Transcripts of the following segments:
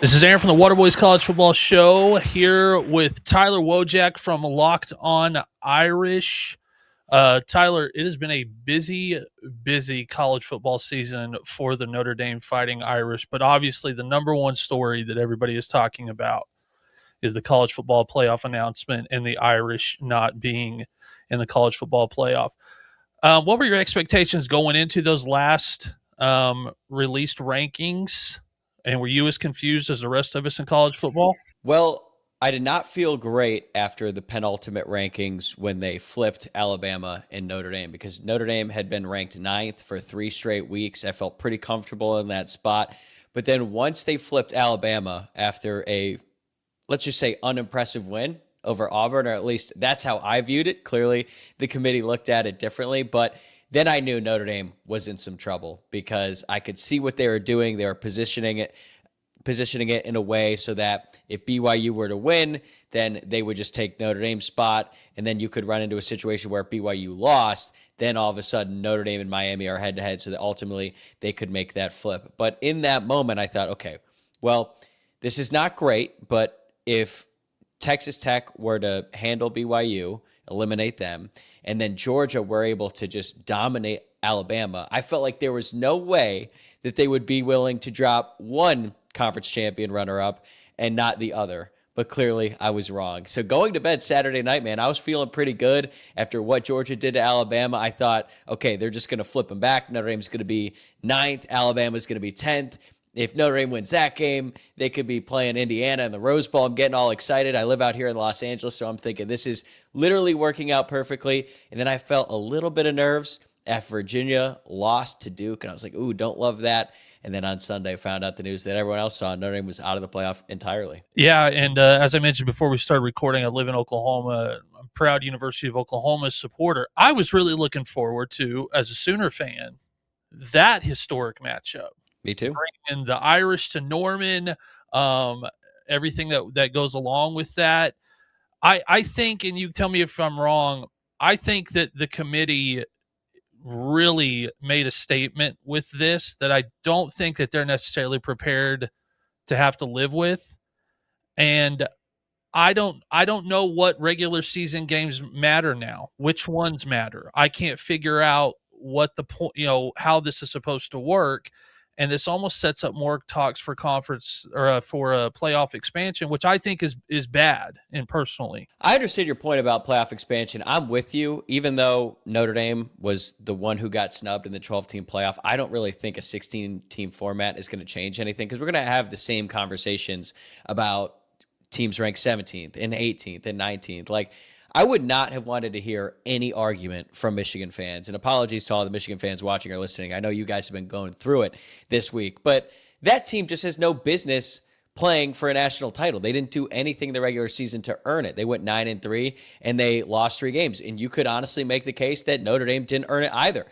This is Aaron from the Waterboys College Football Show here with Tyler Wojciak from Locked On Irish. Tyler, it has been a busy college football season for the Notre Dame Fighting Irish, but obviously the number one story that everybody is talking about is the college football playoff announcement and the Irish not being in the college football playoff. What were your expectations going into those last released rankings? And were you as confused as the rest of us in college football? Well, I did not feel great after the penultimate rankings when they flipped Alabama and Notre Dame because Notre Dame had been ranked 9th for 3 straight weeks. I felt pretty comfortable in that spot. But then once they flipped Alabama after a, let's just say, unimpressive win over Auburn, or at least that's how I viewed it. Clearly, the committee looked at it differently. But then I knew Notre Dame was in some trouble because I could see what they were doing. They were positioning it in a way so that if BYU were to win, then they would just take Notre Dame's spot, and then you could run into a situation where if BYU lost, then all of a sudden Notre Dame and Miami are head-to-head, so that ultimately they could make that flip. But in that moment, I thought, okay, well, this is not great, but if Texas Tech were to handle BYU, eliminate them, and then Georgia were able to just dominate Alabama, I felt like there was no way that they would be willing to drop one conference champion runner-up and not the other. But clearly, I was wrong. So going to bed Saturday night, man, I was feeling pretty good after what Georgia did to Alabama. I thought, okay, they're just going to flip them back. Notre Dame's going to be 9th. Alabama's going to be 10th. If Notre Dame wins that game, they could be playing Indiana in the Rose Bowl. I'm getting all excited. I live out here in Los Angeles, so I'm thinking this is literally working out perfectly. And then I felt a little bit of nerves after Virginia lost to Duke, and I was like, ooh, don't love that. And then on Sunday, found out the news that everyone else saw. Notre Dame was out of the playoff entirely. Yeah, and as I mentioned before we started recording, I live in Oklahoma. I'm a proud University of Oklahoma supporter. I was really looking forward to, as a Sooner fan, that historic matchup. Me too. Bringing the Irish to Norman, everything that goes along with that. I think, and you tell me if I'm wrong, I think that the committee really made a statement with this that I don't think that they're necessarily prepared to have to live with. And I don't know what regular season games matter now. Which ones matter? I can't figure out what the point, how this is supposed to work. And this almost sets up more talks for conference or for a playoff expansion, which I think is bad. And personally, I understand your point about playoff expansion. I'm with you. Even though Notre Dame was the one who got snubbed in the 12-team playoff, I don't really think a 16-team format is going to change anything because we're going to have the same conversations about teams ranked 17th and 18th and 19th. Like, I would not have wanted to hear any argument from Michigan fans. And apologies to all the Michigan fans watching or listening. I know you guys have been going through it this week. But that team just has no business playing for a national title. They didn't do anything in the regular season to earn it. They went 9-3, and they lost 3 games. And you could honestly make the case that Notre Dame didn't earn it either.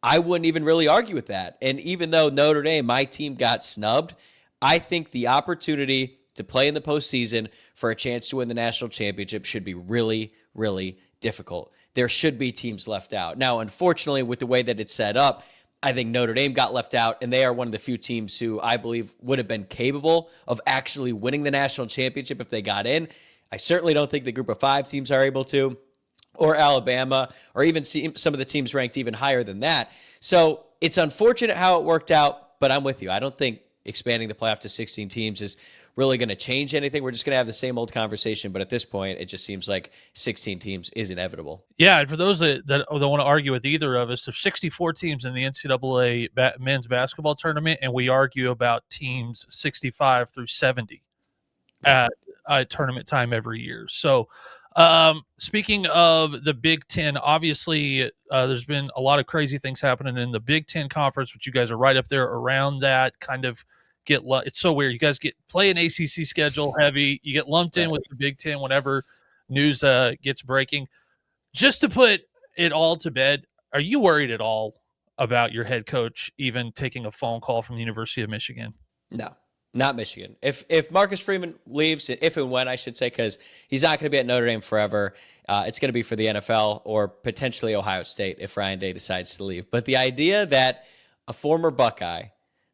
I wouldn't even really argue with that. And even though Notre Dame, my team, got snubbed, I think the opportunity to play in the postseason for a chance to win the national championship should be really, really difficult. There should be teams left out. Now, unfortunately, with the way that it's set up, I think Notre Dame got left out, and they are one of the few teams who I believe would have been capable of actually winning the national championship if they got in. I certainly don't think the group of 5 teams are able to, or Alabama, or even some of the teams ranked even higher than that. So it's unfortunate how it worked out, but I'm with you. I don't think expanding the playoff to 16 teams is really going to change anything. We're just going to have the same old conversation, but at this point, it just seems like 16 teams is inevitable. Yeah, and for those that want to argue with either of us, there's 64 teams in the NCAA men's basketball tournament, and we argue about teams 65 through 70 at tournament time every year. So speaking of the Big Ten, obviously there's been a lot of crazy things happening in the Big Ten conference, which you guys are right up there around that kind of it's so weird. You guys play an ACC schedule heavy. You get lumped in with the Big Ten whenever news gets breaking. Just to put it all to bed, are you worried at all about your head coach even taking a phone call from the University of Michigan? No, not Michigan. If Marcus Freeman leaves, if and when I should say, because he's not going to be at Notre Dame forever, it's going to be for the NFL or potentially Ohio State if Ryan Day decides to leave. But the idea that a former Buckeye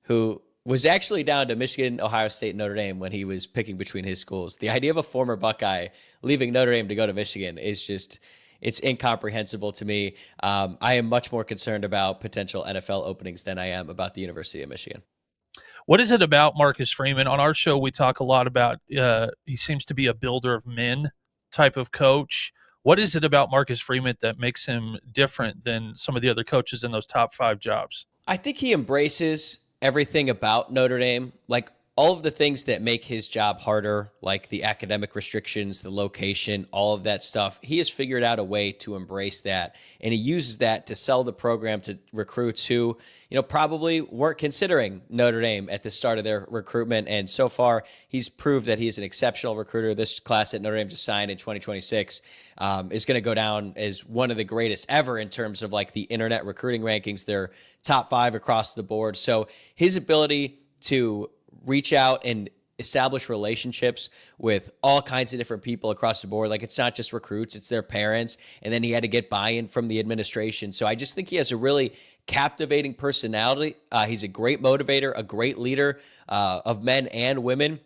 who was actually down to Michigan, Ohio State, and Notre Dame when he was picking between his schools. The idea of a former Buckeye leaving Notre Dame to go to Michigan is just, it's incomprehensible to me. I am much more concerned about potential NFL openings than I am about the University of Michigan. What is it about Marcus Freeman? On our show, we talk a lot about he seems to be a builder of men type of coach. What is it about Marcus Freeman that makes him different than some of the other coaches in those top 5 jobs? I think he embraces everything about Notre Dame, like all of the things that make his job harder, like the academic restrictions, the location, all of that stuff. He has figured out a way to embrace that, and he uses that to sell the program to recruits who, probably weren't considering Notre Dame at the start of their recruitment. And so far, he's proved that he's an exceptional recruiter. This class that Notre Dame just signed in 2026 is going to go down as one of the greatest ever in terms of like the internet recruiting rankings. They're top 5 across the board. So his ability to reach out and establish relationships with all kinds of different people across the board. Like, it's not just recruits, it's their parents. And then he had to get buy-in from the administration. So I just think he has a really captivating personality. He's a great motivator, a great leader of men and women.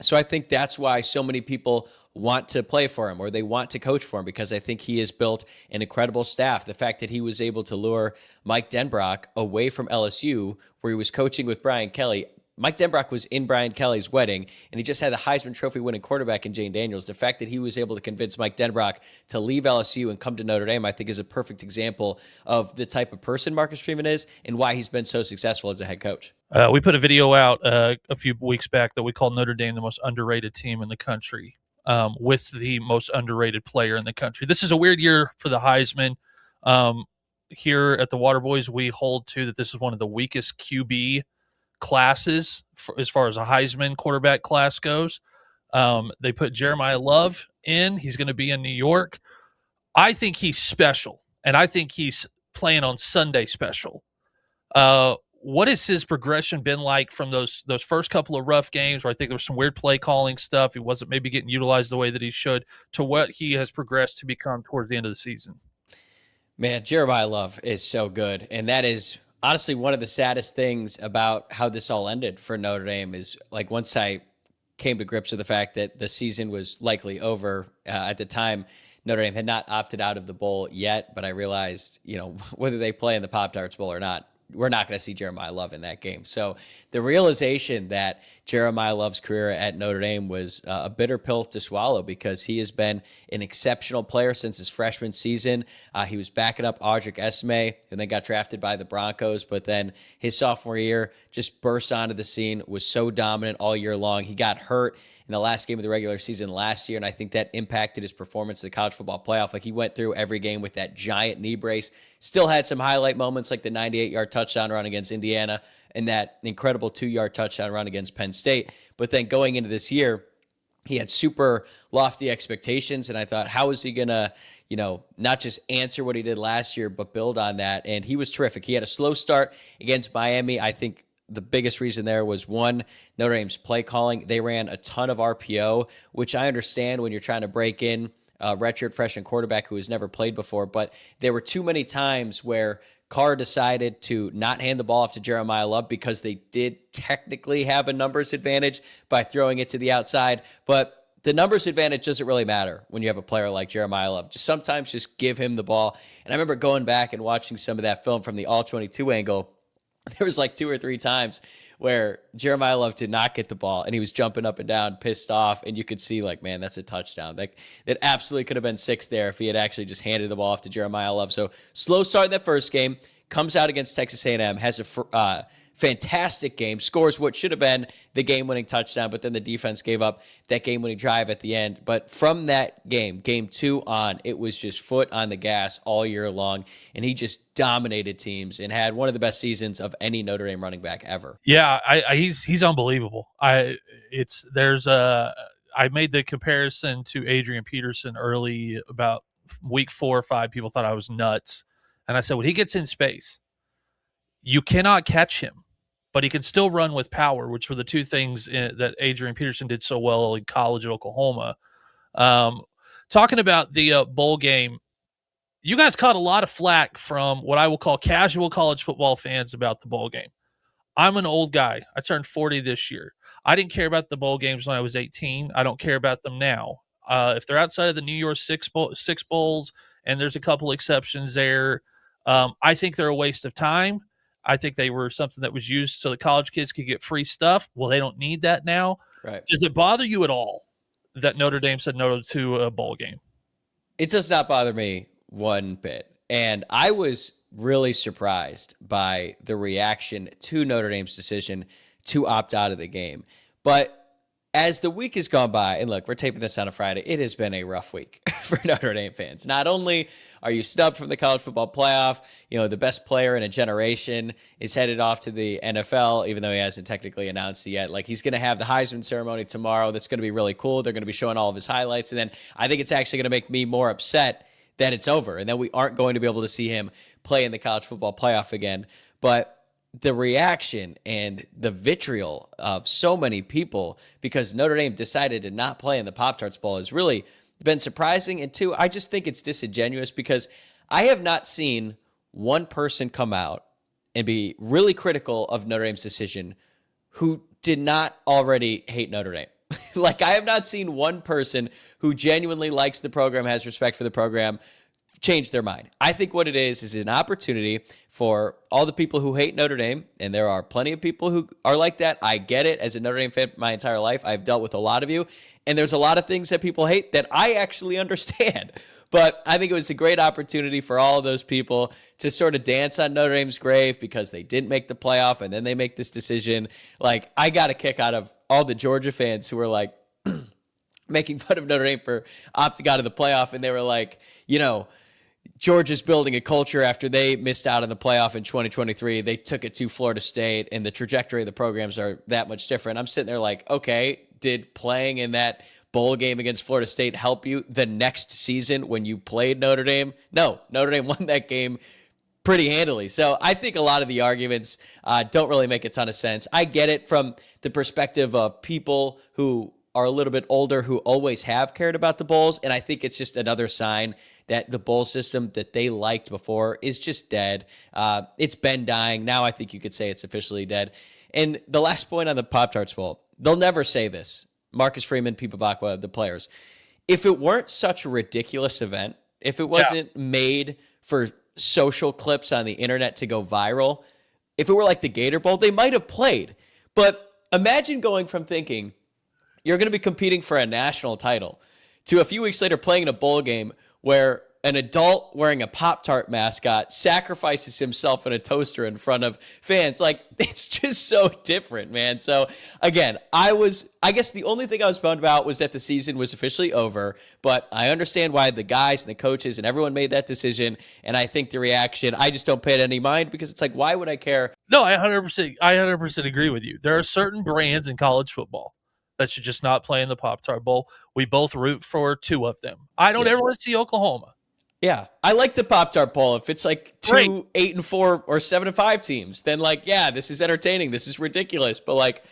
So I think that's why so many people want to play for him or they want to coach for him, because I think he has built an incredible staff. The fact that he was able to lure Mike Denbrock away from LSU, where he was coaching with Brian Kelly. Mike Denbrock was in Brian Kelly's wedding, and he just had the Heisman Trophy winning quarterback in Jane Daniels. The fact that he was able to convince Mike Denbrock to leave LSU and come to Notre Dame, I think, is a perfect example of the type of person Marcus Freeman is and why he's been so successful as a head coach. We put a video out a few weeks back that we called Notre Dame the most underrated team in the country, with the most underrated player in the country. This is a weird year for the Heisman. Here at the Waterboys, we hold to that this is one of the weakest QB classes as far as a Heisman quarterback class goes. They put Jeremiyah Love in. He's going to be in New York. I think he's special, and I think he's playing on Sunday special. What has his progression been like from those first couple of rough games where I think there was some weird play calling stuff, he wasn't maybe getting utilized the way that he should, to what he has progressed to become towards the end of the season? Man, Jeremiah Love is so good. And that is honestly one of the saddest things about how this all ended for Notre Dame is, like, once I came to grips with the fact that the season was likely over at the time, Notre Dame had not opted out of the bowl yet, but I realized, whether they play in the Pop-Tarts Bowl or not, we're not going to see Jeremiah Love in that game. So the realization that Jeremiah Love's career at Notre Dame was a bitter pill to swallow, because he has been an exceptional player since his freshman season. He was backing up Audric Esme, and then got drafted by the Broncos. But then his sophomore year just burst onto the scene, was so dominant all year long. He got hurt in the last game of the regular season last year, and I think that impacted his performance in the college football playoff. Like, he went through every game with that giant knee brace. Still had some highlight moments, like the 98-yard touchdown run against Indiana and that incredible 2-yard touchdown run against Penn State. But then going into this year, he had super lofty expectations, and I thought, how is he going to, not just answer what he did last year, but build on that? And he was terrific. He had a slow start against Miami. I think the biggest reason there was, one, Notre Dame's play calling. They ran a ton of RPO, which I understand when you're trying to break in a redshirt freshman quarterback who has never played before, but there were too many times where Carr decided to not hand the ball off to Jeremiah Love, because they did technically have a numbers advantage by throwing it to the outside. But the numbers advantage doesn't really matter when you have a player like Jeremiah Love. Sometimes just give him the ball. And I remember going back and watching some of that film from the All-22 angle. There was like 2 or 3 times where Jeremiah Love did not get the ball, and he was jumping up and down, pissed off, and you could see, like, man, that's a touchdown. That absolutely could have been 6 there if he had actually just handed the ball off to Jeremiah Love. So slow start in that first game, comes out against Texas A&M, has a fantastic game, scores what should have been the game-winning touchdown, but then the defense gave up that game-winning drive at the end. But from that game 2 on, it was just foot on the gas all year long, and he just dominated teams and had one of the best seasons of any Notre Dame running back ever. Yeah, he's unbelievable. I made the comparison to Adrian Peterson early, about week 4 or 5. People thought I was nuts, and I said, when he gets in space, you cannot catch him, but he can still run with power, which were the 2 things that Adrian Peterson did so well in college at Oklahoma. Talking about the bowl game, you guys caught a lot of flack from what I will call casual college football fans about the bowl game. I'm an old guy. I turned 40 this year. I didn't care about the bowl games when I was 18. I don't care about them now. If they're outside of the New Year's six bowls, and there's a couple exceptions there, I think they're a waste of time. I think they were something that was used so the college kids could get free stuff. Well, they don't need that now. Right. Does it bother you at all that Notre Dame said no to a bowl game? It does not bother me one bit. And I was really surprised by the reaction to Notre Dame's decision to opt out of the game. But as the week has gone by, and look, we're taping this on a Friday, it has been a rough week for Notre Dame fans. Not only are you snubbed from the college football playoff, the best player in a generation is headed off to the NFL, even though he hasn't technically announced it yet. Like, he's going to have the Heisman ceremony tomorrow. That's going to be really cool. They're going to be showing all of his highlights. And then I think it's actually going to make me more upset that it's over and that we aren't going to be able to see him play in the college football playoff again. But the reaction and the vitriol of so many people because Notre Dame decided to not play in the Pop-Tarts Bowl has really been surprising. And two, I just think it's disingenuous because I have not seen one person come out and be really critical of Notre Dame's decision who did not already hate Notre Dame. Like, I have not seen one person who genuinely likes the program, has respect for the program, change their mind. I think what it is an opportunity for all the people who hate Notre Dame, and there are plenty of people who are like that. I get it. As a Notre Dame fan my entire life, I've dealt with a lot of you, and there's a lot of things that people hate that I actually understand. But I think it was a great opportunity for all of those people to sort of dance on Notre Dame's grave because they didn't make the playoff, and then they make this decision. Like, I got a kick out of all the Georgia fans who were like making fun of Notre Dame for opting out of the playoff, and they were like, Georgia's building a culture after they missed out on the playoff in 2023. They took it to Florida State, and the trajectory of the programs are that much different. I'm sitting there like, okay, did playing in that bowl game against Florida State help you the next season when you played Notre Dame? No, Notre Dame won that game pretty handily. So I think a lot of the arguments don't really make a ton of sense. I get it from the perspective of people who are a little bit older who always have cared about the bowls, and I think it's just another sign that the bowl system that they liked before is just dead. It's been dying. Now I think you could say it's officially dead. And the last point on the Pop-Tarts Bowl, they'll never say this. Marcus Freeman, Pete Bavacqua, the players. If it weren't such a ridiculous event, if it wasn't made for social clips on the internet to go viral, if it were like the Gator Bowl, they might have played. But imagine going from thinking you're going to be competing for a national title to a few weeks later playing in a bowl game where an adult wearing a Pop-Tart mascot sacrifices himself in a toaster in front of fans. Like, it's just so different, man. So, again, I guess the only thing I was bummed about was that the season was officially over, but I understand why the guys and the coaches and everyone made that decision, and I think the reaction, I just don't pay it any mind because it's like, why would I care? No, I 100% agree with you. There are certain brands in college football that should just not play in the Pop-Tart Bowl. We both root for two of them. I don't ever want to see Oklahoma. Yeah, I like the Pop-Tart Bowl. If it's like two 8-4 or 7-5 teams, then this is entertaining. This is ridiculous. But like,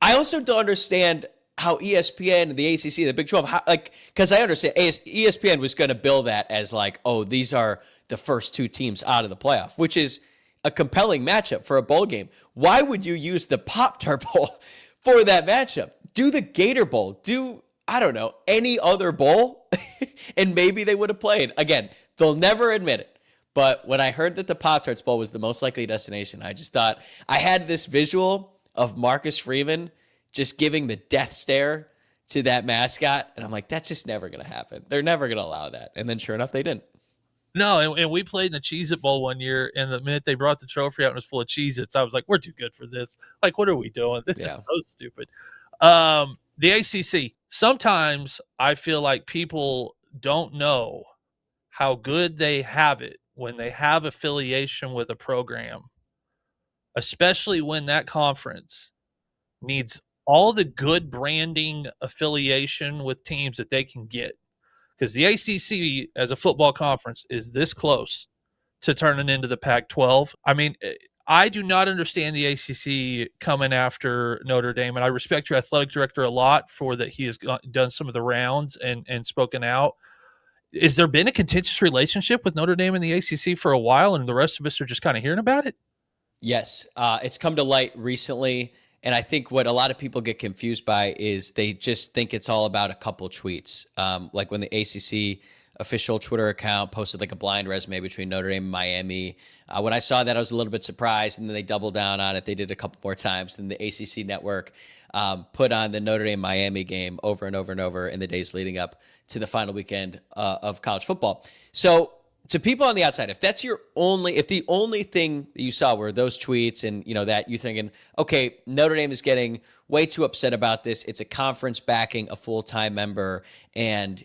I also don't understand how ESPN and the ACC, the Big 12, because I understand ESPN was going to bill that as like, oh, these are the first two teams out of the playoff, which is a compelling matchup for a bowl game. Why would you use the Pop-Tart Bowl for that matchup? Do the Gator Bowl. Do, I don't know, any other bowl, and maybe they would have played. Again, they'll never admit it. But when I heard that the Pop-Tarts Bowl was the most likely destination, I just thought, I had this visual of Marcus Freeman just giving the death stare to that mascot, and I'm like, that's just never going to happen. They're never going to allow that. And then sure enough, they didn't. No, and we played in the Cheez-It Bowl one year, and the minute they brought the trophy out and it was full of Cheez-Its, I was like, we're too good for this. Like, what are we doing? This is so stupid. The ACC, sometimes I feel like people don't know how good they have it when they have affiliation with a program, especially when that conference needs all the good branding affiliation with teams that they can get. Because the ACC as a football conference is this close to turning into the Pac-12. I mean, I do not understand the ACC coming after Notre Dame, and I respect your athletic director a lot for that. He has done some of the rounds and spoken out. Is there been a contentious relationship with Notre Dame and the ACC for a while, and the rest of us are just kind of hearing about it? Yes, it's come to light recently, and I think what a lot of people get confused by is they just think it's all about a couple tweets. Like when the ACC official Twitter account posted like a blind resume between Notre Dame and Miami. When I saw that, I was a little bit surprised, and then they doubled down on it. They did a couple more times, and the ACC network put on the Notre Dame Miami game over and over and over in the days leading up to the final weekend of college football. So to people on the outside, if the only thing that you saw were those tweets and, that you thinking, okay, Notre Dame is getting way too upset about this. It's a conference backing a full-time member and,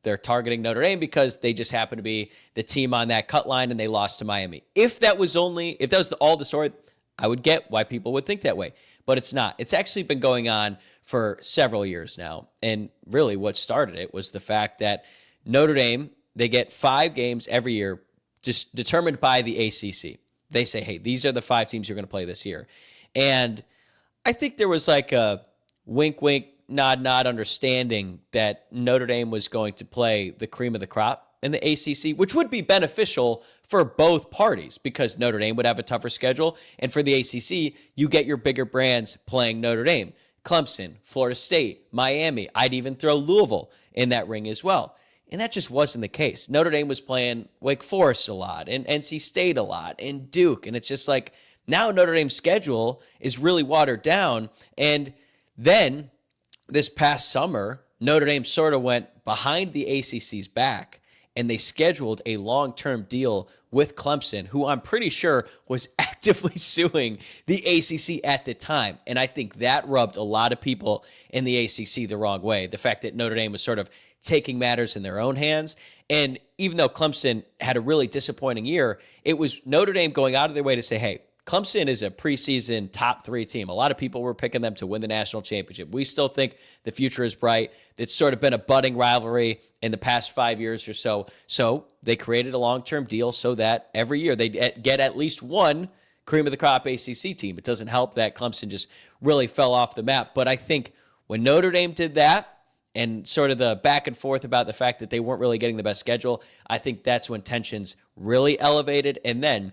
they're targeting Notre Dame because they just happen to be the team on that cut line and they lost to Miami. If that was all the story, I would get why people would think that way, but it's not. It's actually been going on for several years now. And really what started it was the fact that Notre Dame, they get 5 games every year just determined by the ACC. They say, hey, these are the 5 teams you're going to play this year. And I think there was like a wink, wink, nod, nod understanding that Notre Dame was going to play the cream of the crop in the ACC, which would be beneficial for both parties because Notre Dame would have a tougher schedule. And for the ACC, you get your bigger brands playing Notre Dame. Clemson, Florida State, Miami. I'd even throw Louisville in that ring as well. And that just wasn't the case. Notre Dame was playing Wake Forest a lot and NC State a lot and Duke. And it's just like now Notre Dame's schedule is really watered down. And then this past summer, Notre Dame sort of went behind the ACC's back and they scheduled a long-term deal with Clemson, who I'm pretty sure was actively suing the ACC at the time. And I think that rubbed a lot of people in the ACC the wrong way. The fact that Notre Dame was sort of taking matters in their own hands. And even though Clemson had a really disappointing year, it was Notre Dame going out of their way to say, hey, Clemson is a preseason top 3 team. A lot of people were picking them to win the national championship. We still think the future is bright. It's sort of been a budding rivalry in the past 5 years or so. So they created a long-term deal so that every year they get at least one cream of the crop ACC team. It doesn't help that Clemson just really fell off the map. But I think when Notre Dame did that and sort of the back and forth about the fact that they weren't really getting the best schedule, I think that's when tensions really elevated. And then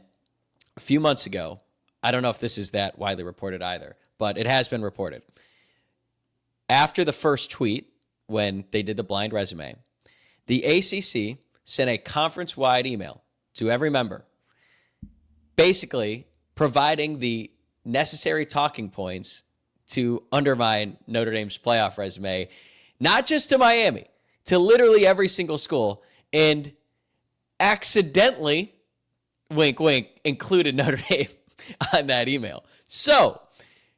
a few months ago, I don't know if this is that widely reported either, but it has been reported. After the first tweet, when they did the blind resume, the ACC sent a conference-wide email to every member, basically providing the necessary talking points to undermine Notre Dame's playoff resume, not just to Miami, to literally every single school, and accidentally, wink, wink, included Notre Dame on that email. So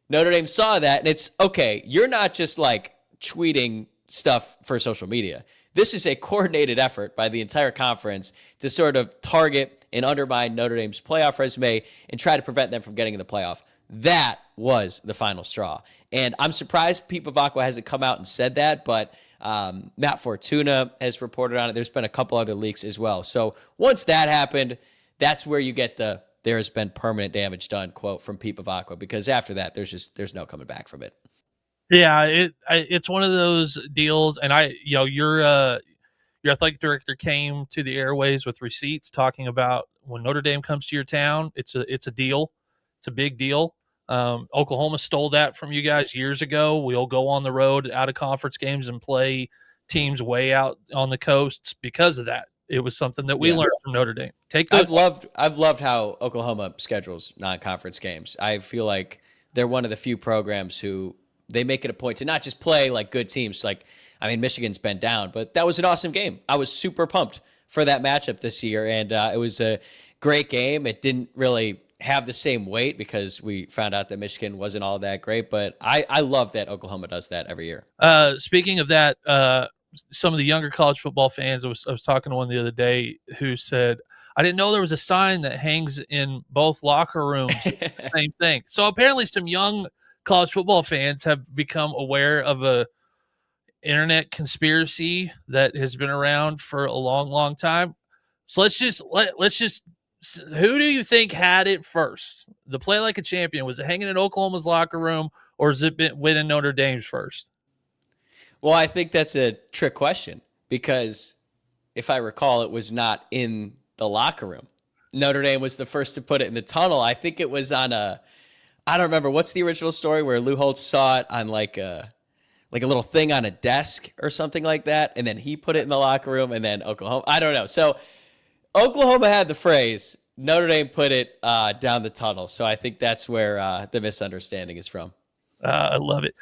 Notre Dame saw that, and it's, okay, you're not just like tweeting stuff for social media. This is a coordinated effort by the entire conference to sort of target and undermine Notre Dame's playoff resume and try to prevent them from getting in the playoff. That was the final straw. And I'm surprised Pete Bavacqua hasn't come out and said that, but Matt Fortuna has reported on it. There's been a couple other leaks as well. So once that happened, that's where you get the "there has been permanent damage done" quote from Pete Bavacqua, because after that, there's no coming back from it. Yeah, it's one of those deals, and your athletic director came to the airways with receipts talking about when Notre Dame comes to your town, it's a deal, it's a big deal. Oklahoma stole that from you guys years ago. We'll go on the road out of conference games and play teams way out on the coasts because of that. It was something that we learned from Notre Dame. I've loved how Oklahoma schedules non-conference games. I feel like they're one of the few programs who they make it a point to not just play like good teams. Like, I mean, Michigan's been down, but that was an awesome game. I was super pumped for that matchup this year, and it was a great game. It didn't really have the same weight because we found out that Michigan wasn't all that great, but I love that Oklahoma does that every year. Speaking of that, some of the younger college football fans, I was talking to one the other day who said, I didn't know there was a sign that hangs in both locker rooms. Same thing. So apparently some young college football fans have become aware of a internet conspiracy that has been around for a long, long time. So let's just who do you think had it first? The play like a champion, was it hanging in Oklahoma's locker room, or has it been winning Notre Dame's first? Well, I think that's a trick question because if I recall, it was not in the locker room. Notre Dame was the first to put it in the tunnel. I think it was on I don't remember what's the original story where Lou Holtz saw it on like a little thing on a desk or something like that, and then he put it in the locker room, and then Oklahoma. I don't know. So Oklahoma had the phrase. Notre Dame put it down the tunnel. So I think that's where the misunderstanding is from. I love it.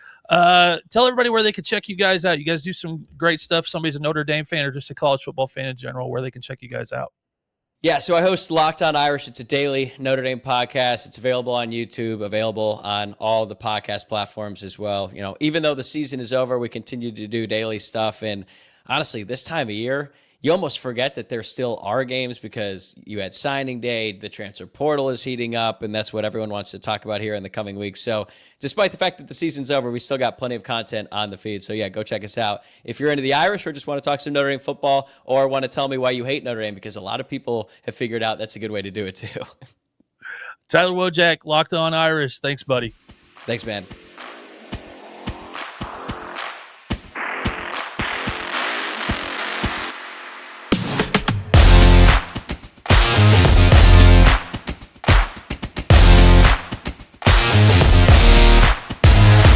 Tell everybody where they can check you guys out. You guys do some great stuff. Somebody's a Notre Dame fan or just a college football fan in general, where they can check you guys out. Yeah, so I host Locked On Irish. It's a daily Notre Dame podcast. It's available on YouTube, available on all the podcast platforms as well. You know, even though the season is over, we continue to do daily stuff. And honestly, this time of year, you almost forget that there still are games because you had signing day, the transfer portal is heating up, and that's what everyone wants to talk about here in the coming weeks. So despite the fact that the season's over, we still got plenty of content on the feed. So yeah, go check us out. If you're into the Irish or just want to talk some Notre Dame football or want to tell me why you hate Notre Dame, because a lot of people have figured out that's a good way to do it too. Tyler Wojciak, Locked On Irish. Thanks, buddy. Thanks, man.